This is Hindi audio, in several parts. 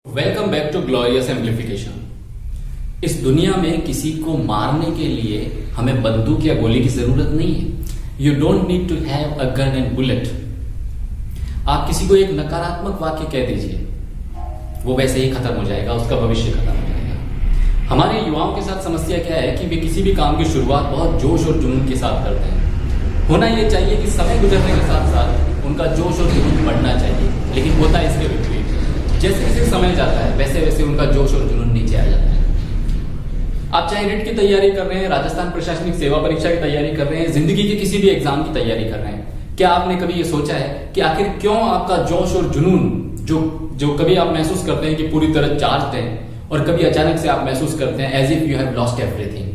Welcome back to glorious amplification. इस दुनिया में किसी को मारने के लिए हमें बंदूक या गोली की जरूरत नहीं है। You don't need to have a gun and bullet. आप किसी को एक नकारात्मक वाक्य कह दीजिए, वो वैसे ही खत्म हो जाएगा, उसका भविष्य खत्म हो जाएगा। हमारे युवाओं के साथ समस्या क्या है कि वे किसी भी काम की शुरुआत बहुत जोश और जुनून के साथ करते हैं। होना यह चाहिए कि समय गुजरने के साथ साथ उनका जोश और जुनून बढ़ना चाहिए, लेकिन होता है इसके विपरीत। जैसे जैसे समय जाता है वैसे वैसे उनका जोश और जुनून नीचे आ जाता है। आप चाहे रिट की तैयारी कर रहे हैं, राजस्थान प्रशासनिक सेवा परीक्षा की तैयारी कर रहे हैं, जिंदगी के किसी भी एग्जाम की तैयारी कर रहे हैं, क्या आपने कभी ये सोचा है कि आखिर क्यों आपका जोश और जुनून जो कभी आप महसूस करते हैं कि पूरी तरह चार्ज है और कभी अचानक से आप महसूस करते हैं as if you have lost everything,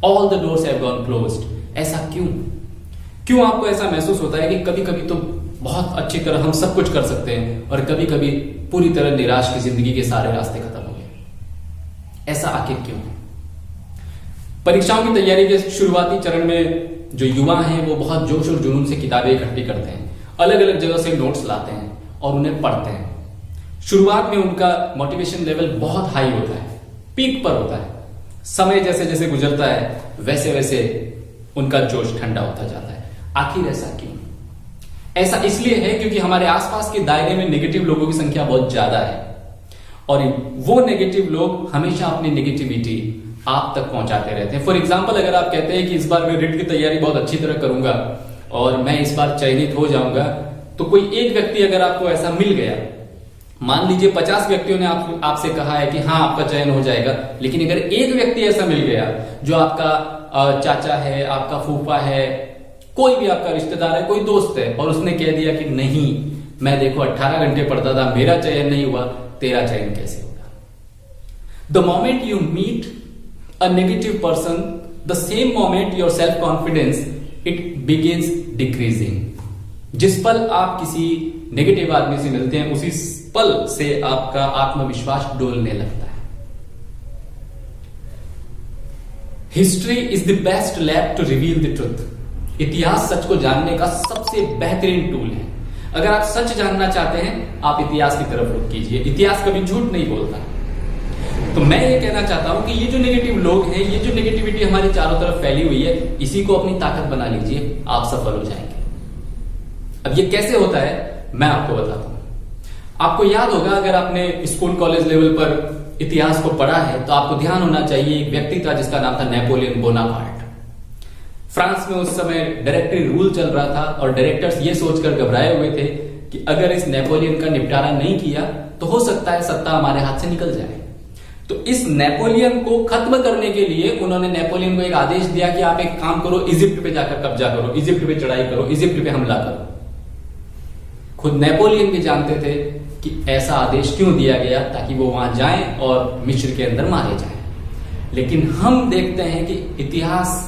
all the doors have gone closed. ऐसा क्यों आपको ऐसा महसूस होता है कि कभी कभी तो बहुत अच्छी तरह हम सब कुछ कर सकते हैं और कभी कभी पूरी तरह निराश की जिंदगी के सारे रास्ते खत्म हो गए? ऐसा आखिर क्यों? परीक्षाओं की तैयारी के शुरुआती चरण में जो युवा हैं वो बहुत जोश और जुनून से किताबें इकट्ठी करते हैं, अलग अलग जगह से नोट्स लाते हैं और उन्हें पढ़ते हैं। शुरुआत में उनका मोटिवेशन लेवल बहुत हाई होता है, पीक पर होता है। समय जैसे जैसे गुजरता है वैसे वैसे उनका जोश ठंडा होता जाता है। आखिर ऐसा क्यों? ऐसा इसलिए है क्योंकि हमारे आसपास के दायरे में नेगेटिव लोगों की संख्या बहुत ज्यादा है और वो नेगेटिव लोग हमेशा अपनी नेगेटिविटी आप तक पहुंचाते रहते हैं। फॉर एग्जाम्पल, अगर आप कहते हैं कि इस बार मैं रिट की तैयारी बहुत अच्छी तरह करूंगा और मैं इस बार चयनित हो जाऊंगा, तो कोई एक व्यक्ति अगर आपको ऐसा मिल गया, मान लीजिए 50 व्यक्तियों ने आपसे कहा है कि हाँ आपका चयन हो जाएगा, लेकिन अगर एक व्यक्ति ऐसा मिल गया जो आपका चाचा है, आपका फूफा है, कोई भी आपका रिश्तेदार है, कोई दोस्त है, और उसने कह दिया कि नहीं मैं देखो 18 घंटे पढ़ता था, मेरा चयन नहीं हुआ, तेरा चयन कैसे होगा? The moment you meet a negative person, the same moment your self confidence it begins decreasing. जिस पल आप किसी नेगेटिव आदमी से मिलते हैं उसी पल से आपका आत्मविश्वास डोलने लगता है। History is the best lab to reveal the truth. इतिहास सच को जानने का सबसे बेहतरीन टूल है। अगर आप सच जानना चाहते हैं आप इतिहास की तरफ रुख कीजिए। इतिहास कभी झूठ नहीं बोलता। तो मैं ये कहना चाहता हूं कि ये जो नेगेटिव लोग हैं, ये जो नेगेटिविटी हमारी चारों तरफ फैली हुई है, इसी को अपनी ताकत बना लीजिए, आप सफल हो जाएंगे। अब ये कैसे होता है मैं आपको बताता हूं। आपको याद होगा, अगर आपने स्कूल कॉलेज लेवल पर इतिहास को पढ़ा है तो आपको ध्यान होना चाहिए एक व्यक्ति था जिसका नाम था नेपोलियन बोनापार्ट। फ्रांस में उस समय डायरेक्टरी रूल चल रहा था और डायरेक्टर्स ये सोचकर घबराए हुए थे कि अगर इस नेपोलियन का निपटारा नहीं किया तो हो सकता है सत्ता हमारे हाथ से निकल जाए। तो इस नेपोलियन को खत्म करने के लिए उन्होंने नेपोलियन को एक आदेश दिया कि आप एक काम करो, इजिप्ट पे जाकर कब्जा करो, इजिप्ट पे चढ़ाई करो, इजिप्ट पे हमला करो। खुद नेपोलियन भी जानते थे कि ऐसा आदेश क्यों दिया गया, ताकि वो वहां जाएं और मिस्र के अंदर मारे जाएं। लेकिन हम देखते हैं कि इतिहास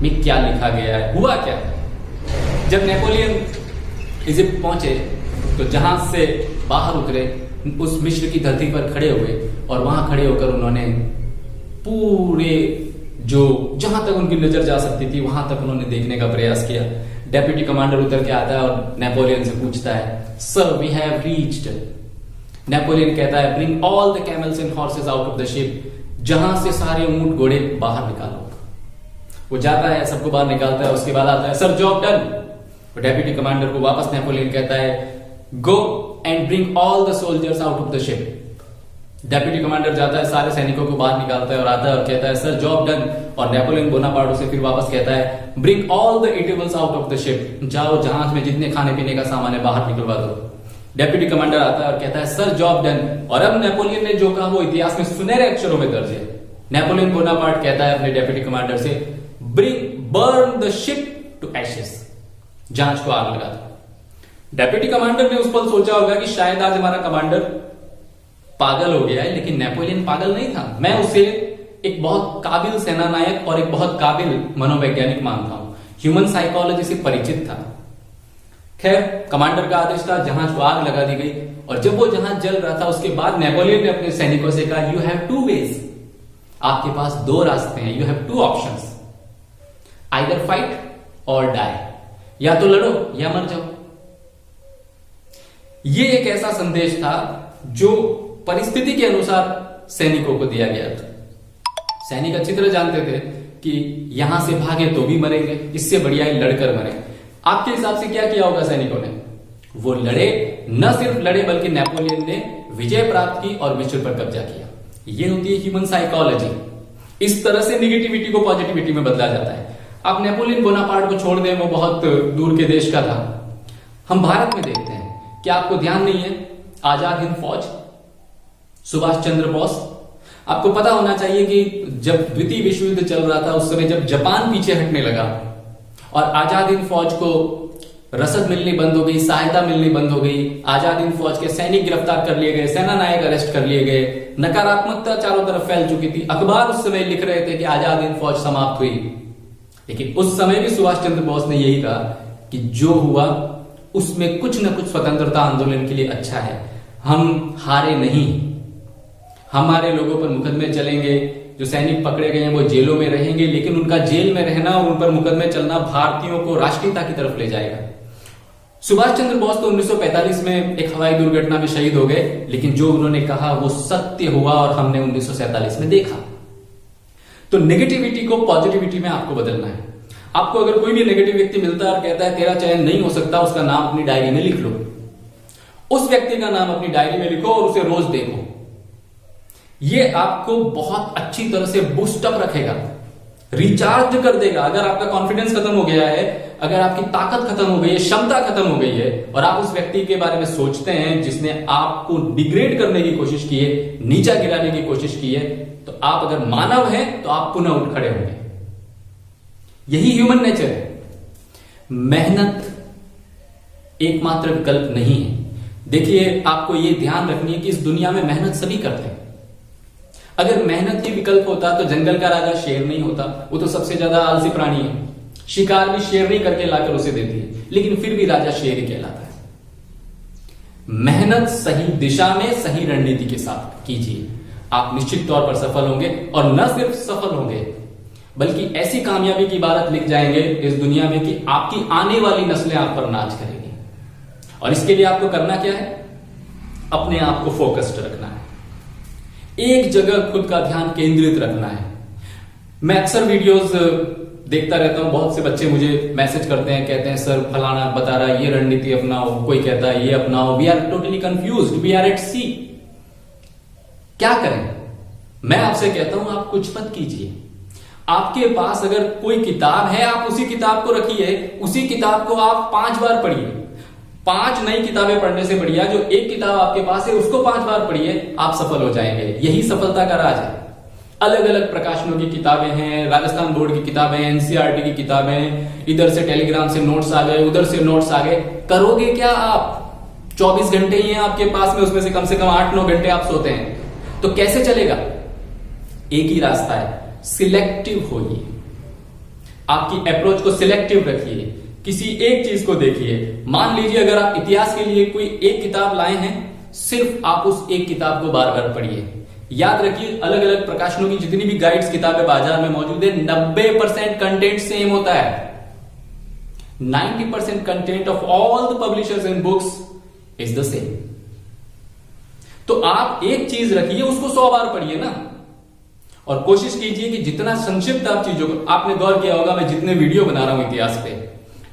में क्या लिखा गया है, हुआ क्या है। जब नेपोलियन इजिप्ट पहुंचे तो जहाज से बाहर उतरे, उस मिस्र की धरती पर खड़े हुए और वहां खड़े होकर उन्होंने पूरे जहां तक उनकी नजर जा सकती थी वहां तक उन्होंने देखने का प्रयास किया। डेप्यूटी कमांडर उतर के आता है और नेपोलियन से पूछता है, sir we have reached. Napoleon कहता है, bring all the camels and horses out of the ship. जहां से सारे ऊंट घोड़े बाहर निकालो। वो जाता है, सबको बाहर निकालता है, उसके बाद आता है, सर जॉब डन। तो डेप्यूटी कमांडर को वापस नेपोलियन कहता है, go and bring all the soldiers out of the ship. Deputy commander जाता है, सारे सैनिकों को बाहर निकालता है और आता है और कहता है, सर जॉब डन। और नेपोलियन बोनापार्ट उसे फिर वापस कहता है, bring all the eatables out of the ship. जाओ जहाज में जितने खाने पीने का सामान है बाहर निकलवा दो। डेप्यूटी कमांडर आता है और कहता है, सर जॉब डन। और अब नेपोलियन ने जो कहा वो इतिहास में सुनहरे अक्षरों में दर्ज है। नेपोलियन बोनापार्ट कहता है अपने डेप्यूटी कमांडर से, burn the ship to ashes. जहाज को आग लगा दो। डेप्यूटी कमांडर ने उस पल सोचा होगा कि शायद आज हमारा कमांडर पागल हो गया है, लेकिन नेपोलियन पागल नहीं था। मैं उसे एक बहुत काबिल सेनानायक और एक बहुत काबिल मनोवैज्ञानिक मानता हूं। ह्यूमन साइकोलॉजी से परिचित था। खैर, कमांडर का आदेश था, जहाज को आग लगा दी गई। और जब वो जहाज जल रहा था उसके बाद नेपोलियन ने अपने सैनिकों से कहा, यू हैव टू वेज। आपके पास दो रास्ते हैं, you have two options, either fight और डाई। या तो लड़ो या मर जाओ। ये एक ऐसा संदेश था जो परिस्थिति के अनुसार सैनिकों को दिया गया था। सैनिक अच्छी तरह जानते थे कि यहां से भागे तो भी मरेंगे, इससे बढ़िया ही लड़कर मरे। आपके हिसाब से क्या किया होगा सैनिकों ने? वो लड़े, न सिर्फ लड़े बल्कि नेपोलियन ने विजय प्राप्त की और विश्व पर कब्जा किया। ये होती है ह्यूमन साइकोलॉजी। इस तरह से निगेटिविटी को पॉजिटिविटी में बदला जाता है। आप नेपोलियन बोनापार्ट को छोड़ दें, वो बहुत दूर के देश का था। हम भारत में देखते हैं, क्या आपको ध्यान नहीं है? आजाद हिंद फौज, सुभाष चंद्र बोस। आपको पता होना चाहिए कि जब द्वितीय विश्व युद्ध चल रहा था, उस समय जब जापान पीछे हटने लगा और आजाद हिंद फौज को रसद मिलनी बंद हो गई, सहायता मिलनी बंद हो गई, आजाद हिंद फौज के सैनिक गिरफ्तार कर लिए गए, सेना नायक अरेस्ट कर लिए गए, नकारात्मकता चारों तरफ फैल चुकी थी। अखबार उस समय लिख रहे थे कि आजाद हिंद फौज समाप्त हुई। लेकिन उस समय भी सुभाष चंद्र बोस ने यही कहा कि जो हुआ उसमें कुछ न कुछ स्वतंत्रता आंदोलन के लिए अच्छा है। हम हारे नहीं, हमारे लोगों पर मुकदमे चलेंगे, जो सैनिक पकड़े गए हैं वो जेलों में रहेंगे, लेकिन उनका जेल में रहना और उन पर मुकदमे चलना भारतीयों को राष्ट्रीयता की तरफ ले जाएगा। सुभाष चंद्र बोस तो 1945 में एक हवाई दुर्घटना में शहीद हो गए, लेकिन जो उन्होंने कहा वो सत्य हुआ और हमने 1947 में देखा। तो नेगेटिविटी को पॉजिटिविटी में आपको बदलना है। आपको अगर कोई भी नेगेटिव व्यक्ति मिलता है और कहता है तेरा चयन नहीं हो सकता, उसका नाम अपनी डायरी में लिख लो। उस व्यक्ति का नाम अपनी डायरी में लिखो और उसे रोज देखो। ये आपको बहुत अच्छी तरह से बूस्टअप रखेगा, रिचार्ज कर देगा। अगर आपका कॉन्फिडेंस खत्म हो गया है, अगर आपकी ताकत खत्म हो गई है, क्षमता खत्म हो गई है और आप उस व्यक्ति के बारे में सोचते हैं जिसने आपको डिग्रेड करने की कोशिश की है, नीचा गिराने की कोशिश की है, तो आप अगर मानव हैं तो आप पुनः उठ खड़े होंगे। यही ह्यूमन नेचर है। मेहनत एकमात्र विकल्प नहीं है। देखिए, आपको यह ध्यान रखनी है कि इस दुनिया में मेहनत सभी करते हैं। अगर मेहनत ही विकल्प होता तो जंगल का राजा शेर नहीं होता। वो तो सबसे ज्यादा आलसी प्राणी है, शिकार भी शेर नहीं करके लाकर उसे देती है, लेकिन फिर भी राजा शेर ही कहलाता है। मेहनत सही दिशा में सही रणनीति के साथ कीजिए, आप निश्चित तौर पर सफल होंगे। और न सिर्फ सफल होंगे बल्कि ऐसी कामयाबी की इबारत लिख जाएंगे इस दुनिया में कि आपकी आने वाली नस्लें आप पर नाच करेंगी। और इसके लिए आपको करना क्या है? अपने आप को फोकस्ड रखना है, एक जगह खुद का ध्यान केंद्रित रखना है। मैं अक्सर वीडियोस देखता रहता हूं, बहुत से बच्चे मुझे मैसेज करते हैं, कहते हैं सर फलाना बता रहा है ये रणनीति अपनाओ, कोई कहता है ये अपनाओ। We are totally confused, we are at sea. क्या करें? मैं आपसे कहता हूं आप कुछ मत कीजिए। आपके पास अगर कोई किताब है, आप उसी किताब को रखिए, उसी किताब को आप 5 बार पढ़िए। 5 नई किताबें पढ़ने से बढ़िया जो एक किताब आपके पास है उसको 5 बार पढ़िए, आप सफल हो जाएंगे। यही सफलता का राज है। अलग अलग प्रकाशनों की किताबें हैं, राजस्थान बोर्ड की किताबें, एनसीईआरटी की किताबें, इधर से टेलीग्राम से नोट्स आ गए, उधर से नोट्स आ गए। करोगे क्या आप? 24 घंटे ही हैं आपके पास में, उसमें से कम 8-9 घंटे आप सोते हैं, तो कैसे चलेगा? एक ही रास्ता है, सिलेक्टिव होइए। आपकी अप्रोच को सिलेक्टिव रखिए, किसी एक चीज को देखिए। मान लीजिए अगर आप इतिहास के लिए कोई एक किताब लाए हैं, सिर्फ आप उस एक किताब को बार बार पढ़िए। याद रखिए, अलग अलग प्रकाशनों की जितनी भी गाइड्स किताबें बाजार में मौजूद है, 90% कंटेंट सेम होता है। 90% content of all the publishers in books is the same. तो आप एक चीज रखिए, उसको 100 बार पढ़िए ना, और कोशिश कीजिए कि जितना संक्षिप्त आप चीजों को, आपने गौर किया होगा मैं जितने वीडियो बना रहा हूं इतिहास पे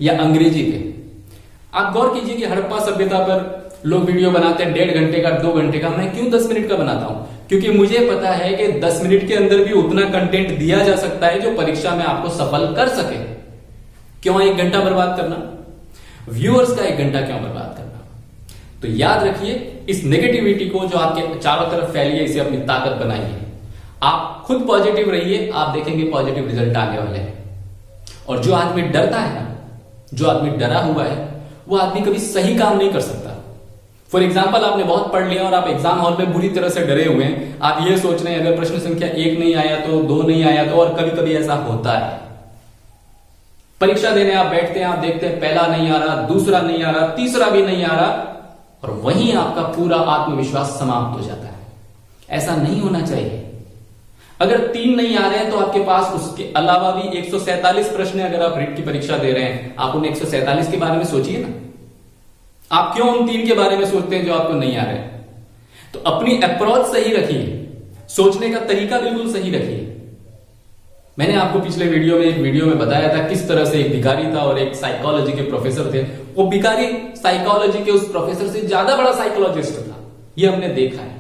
या अंग्रेजी पे, आप गौर कीजिए कि हड़प्पा सभ्यता पर लोग वीडियो बनाते हैं 1.5 घंटे का, 2 घंटे का। मैं क्यों 10 मिनट का बनाता हूं? क्योंकि मुझे पता है कि 10 मिनट के अंदर भी उतना कंटेंट दिया जा सकता है जो परीक्षा में आपको सफल कर सके। क्यों 1 घंटा बर्बाद करना? व्यूअर्स का 1 घंटा क्यों बर्बाद करना? तो याद रखिए, इस नेगेटिविटी को जो आपके चारों तरफ फैली है, इसे अपनी ताकत बनाइए। आप खुद पॉजिटिव रहिए, आप देखेंगे पॉजिटिव रिजल्ट आने वाले हैं। और जो आदमी डरता है ना, जो आदमी डरा हुआ है, वो आदमी कभी सही काम नहीं कर सकता। फॉर एग्जाम्पल, आपने बहुत पढ़ लिया और आप एग्जाम हॉल में बुरी तरह से डरे हुए हैं। आप ये सोच रहे हैं अगर प्रश्न संख्या 1 नहीं आया तो 2 नहीं आया तो, और कभी कभी ऐसा होता है। परीक्षा देने आप बैठते हैं, आप देखते हैं पहला नहीं आ रहा, दूसरा नहीं आ रहा, तीसरा भी नहीं आ रहा, और वहीं आपका पूरा आत्मविश्वास समाप्त हो जाता है। ऐसा नहीं होना चाहिए। अगर 3 नहीं आ रहे हैं तो आपके पास उसके अलावा भी 147 प्रश्न है। अगर आप रिट की परीक्षा दे रहे हैं, आप उन 147 के बारे में सोचिए ना। आप क्यों उन 3 के बारे में सोचते हैं जो आपको नहीं आ रहे हैं? तो अपनी अप्रोच सही रखिए, सोचने का तरीका बिल्कुल सही रखिए। मैंने आपको पिछले वीडियो में बताया था किस तरह से एक भिखारी था और एक साइकोलॉजी के प्रोफेसर थे। वो भिखारी साइकोलॉजी के उस प्रोफेसर से ज्यादा बड़ा साइकोलॉजिस्ट था, ये हमने देखा है।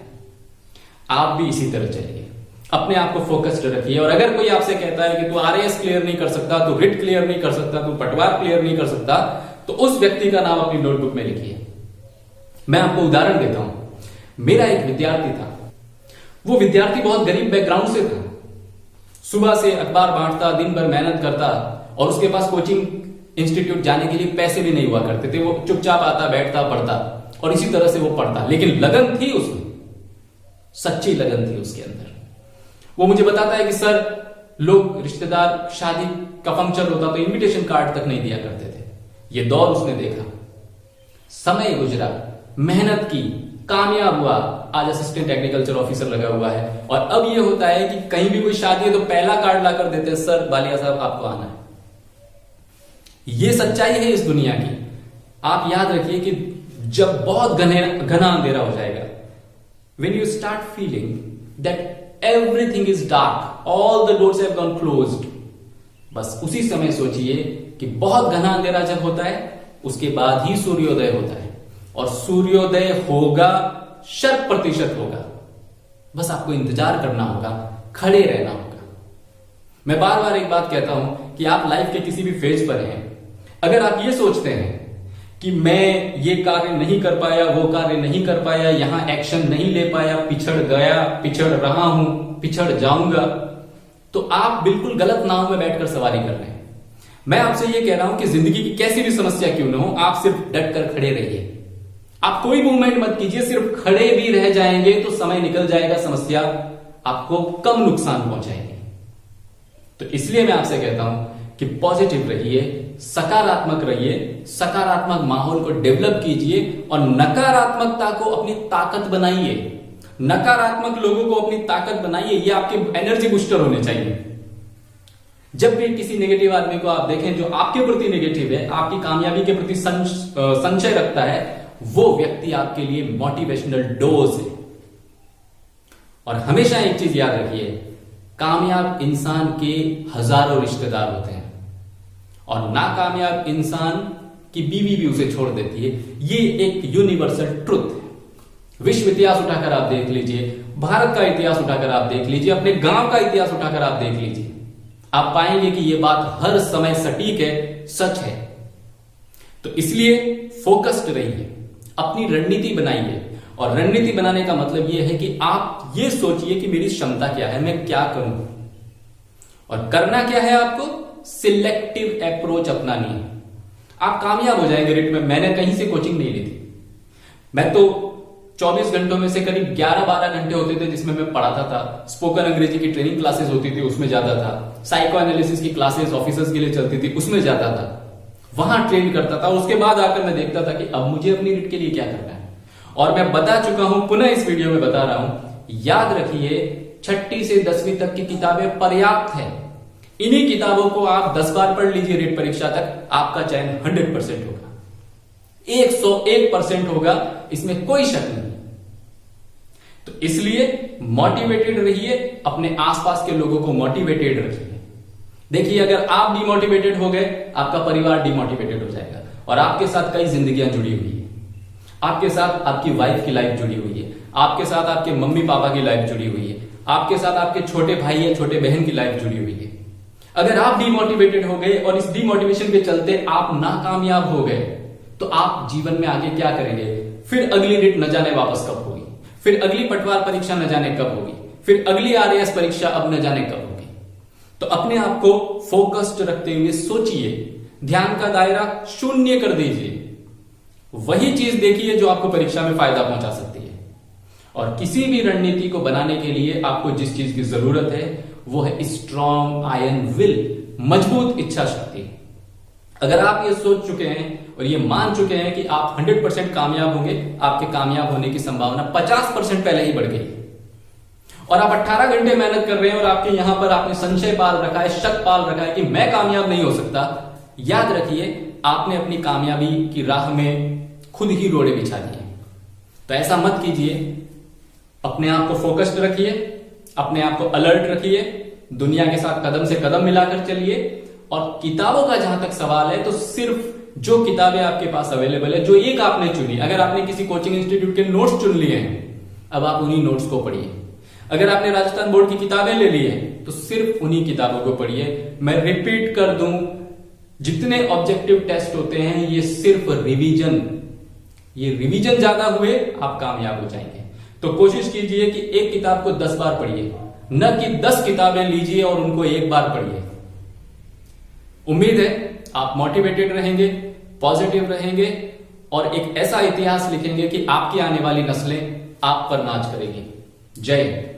आप भी इसी तरह चलिए, अपने आप को फोकस्ड रखिए। और अगर कोई आपसे कहता है कि तू आरएएस क्लियर नहीं कर सकता, तू रिट क्लियर नहीं कर सकता, तू पटवार क्लियर नहीं कर सकता, तो उस व्यक्ति का नाम अपनी नोटबुक में लिखिए। मैं आपको उदाहरण देता हूं। मेरा एक विद्यार्थी था, वो विद्यार्थी बहुत गरीब बैकग्राउंड से था। सुबह से अखबार बांटता, दिन भर मेहनत करता, और उसके पास कोचिंग इंस्टीट्यूट जाने के लिए पैसे भी नहीं हुआ करते थे। वो चुपचाप आता, बैठता, पढ़ता, और इसी तरह से वो पढ़ता, लेकिन लगन थी उसमें, सच्ची लगन थी उसके अंदर। वो मुझे बताता है कि सर, लोग रिश्तेदार शादी का फंक्शन होता तो इनविटेशन कार्ड तक नहीं दिया करते थे। ये दौर उसने देखा, समय गुजरा, मेहनत की, कामयाब हुआ, आज असिस्टेंट एग्रीकल्चर ऑफिसर लगा हुआ है। और अब ये होता है कि कहीं भी कोई शादी है तो पहला कार्ड लाकर देते हैं, सर बालिया साहब आपको आना है। ये सच्चाई है इस दुनिया की। आप याद रखिए कि जब बहुत घना अंधेरा हो जाएगा, when you start feeling that everything is dark, all the doors have gone closed, बस उसी समय सोचिए कि बहुत घना अंधेरा जब होता है, उसके बाद ही सूर्योदय होता है। और सूर्योदय होगा, 100% होगा। बस आपको इंतजार करना होगा, खड़े रहना होगा। मैं बार बार एक बात कहता हूं कि आप लाइफ के किसी भी फेज पर हैं, अगर आप ये सोचते हैं कि मैं ये कार्य नहीं कर पाया, वो कार्य नहीं कर पाया, यहां एक्शन नहीं ले पाया, पिछड़ गया, पिछड़ रहा हूं, पिछड़ जाऊंगा, तो आप बिल्कुल गलत नाव में बैठकर सवारी कर रहे हैं। मैं आपसे ये कह रहा हूं कि जिंदगी की कैसी भी समस्या क्यों ना हो, आप सिर्फ डट कर खड़े रहिए। आप कोई मूवमेंट मत कीजिए, सिर्फ खड़े भी रह जाएंगे तो समय निकल जाएगा, समस्या आपको कम नुकसान पहुंचाएगी। तो इसलिए मैं आपसे कहता हूं कि पॉजिटिव रहिए, सकारात्मक रहिए, सकारात्मक माहौल को डेवलप कीजिए और नकारात्मकता को अपनी ताकत बनाइए। नकारात्मक लोगों को अपनी ताकत बनाइए, ये आपके एनर्जी बूस्टर होने चाहिए। जब भी किसी नेगेटिव आदमी को आप देखें जो आपके प्रति नेगेटिव है, आपकी कामयाबी के प्रति संशय रखता है, वो व्यक्ति आपके लिए मोटिवेशनल डोज है। और हमेशा एक चीज याद रखिए, कामयाब इंसान के हजारों रिश्तेदार होते हैं और नाकामयाब इंसान की बीवी भी उसे छोड़ देती है। ये एक यूनिवर्सल ट्रुथ है। विश्व इतिहास उठाकर आप देख लीजिए, भारत का इतिहास उठाकर आप देख लीजिए, अपने गांव का इतिहास उठाकर आप देख लीजिए, आप पाएंगे कि यह बात हर समय सटीक है, सच है। तो इसलिए फोकस्ड रहिए, अपनी रणनीति बनाइए। और रणनीति बनाने का मतलब यह है कि आप ये सोचिए कि मेरी क्षमता क्या है, मैं क्या करूं, और करना क्या है आपको, सिलेक्टिव अप्रोच अपनानी है। आप कामयाब हो जाएंगे रिट में। मैंने कहीं से कोचिंग नहीं ली थी, मैं तो 24 घंटों में से करीब 11-12 घंटे होते थे जिसमें मैं पढ़ाता था। स्पोकन अंग्रेजी की ट्रेनिंग क्लासेस होती थी, उसमें जाता था। साइको एनालिसिस की क्लासेस ऑफिसर्स के लिए चलती थी, उसमें जाता था, वहां ट्रेन करता था। उसके बाद आकर मैं देखता था कि अब मुझे अपनी रिट के लिए क्या करना है। और मैं बता चुका हूं, पुनः इस वीडियो में बता रहा हूं, याद रखिए 6ठी से 10वीं तक की किताबें पर्याप्त है। इन्हीं किताबों को आप 10 बार पढ़ लीजिए, रिट परीक्षा तक आपका चयन 100% होगा, 101% होगा, इसमें कोई शक नहीं। तो इसलिए मोटिवेटेड रहिए, अपने आसपास के लोगों को मोटिवेटेड रखिए। देखिए, अगर आप डिमोटिवेटेड हो गए, आपका परिवार डिमोटिवेटेड हो जाएगा और आपके साथ कई जिंदगियां जुड़ी हुई है। आपके साथ आपकी वाइफ की लाइफ जुड़ी हुई है, आपके साथ आपके मम्मी पापा की लाइफ जुड़ी हुई है, आपके साथ आपके छोटे भाई या छोटे बहन की लाइफ जुड़ी हुई है। अगर आप डिमोटिवेटेड हो गए और इस डिमोटिवेशन के चलते आप नाकामयाब हो गए, तो आप जीवन में आगे क्या करेंगे? फिर अगली रिट न जाने वापस कब होगी, फिर अगली पटवार परीक्षा न जाने कब होगी, फिर अगली आरएएस परीक्षा अब न जाने कब होगी। तो अपने आप को फोकस्ड रखते हुए सोचिए, ध्यान का दायरा शून्य कर दीजिए, वही चीज देखिए जो आपको परीक्षा में फायदा पहुंचा सकती है। और किसी भी रणनीति को बनाने के लिए आपको जिस चीज की जरूरत है वो है स्ट्रॉन्ग आयरन विल, मजबूत इच्छा शक्ति। अगर आप ये सोच चुके हैं और ये मान चुके हैं कि आप 100% कामयाब होंगे, आपके कामयाब होने की संभावना 50% पहले ही बढ़ गई। और आप 18 घंटे मेहनत कर रहे हैं और आपके यहां पर आपने संशय पाल रखा है, शक पाल रखा है कि मैं कामयाब नहीं हो सकता, याद रखिए आपने अपनी कामयाबी की राह में खुद ही रोड़े बिछा दिए। तो ऐसा मत कीजिए, अपने आप को फोकस्ड रखिए, अपने आप को अलर्ट रखिए, दुनिया के साथ कदम से कदम मिलाकर चलिए। और किताबों का जहां तक सवाल है तो सिर्फ जो किताबें आपके पास अवेलेबल है, जो एक आपने चुनी, अगर आपने किसी कोचिंग इंस्टीट्यूट के नोट्स चुन लिए हैं, अब आप उन्हीं नोट्स को पढ़िए। अगर आपने राजस्थान बोर्ड की किताबें ले ली है तो सिर्फ उन्हीं किताबों को पढ़िए। मैं रिपीट कर दूं, जितने ऑब्जेक्टिव टेस्ट होते हैं ये सिर्फ रिवीजन, ये रिवीजन ज्यादा हुए आप कामयाब हो जाएंगे। तो कोशिश कीजिए कि एक किताब को 10 बार पढ़िए, न कि 10 किताबें लीजिए और उनको एक बार पढ़िए। उम्मीद है आप मोटिवेटेड रहेंगे, पॉजिटिव रहेंगे और एक ऐसा इतिहास लिखेंगे कि आपकी आने वाली नस्लें आप पर नाज करेंगी। जय हिंद।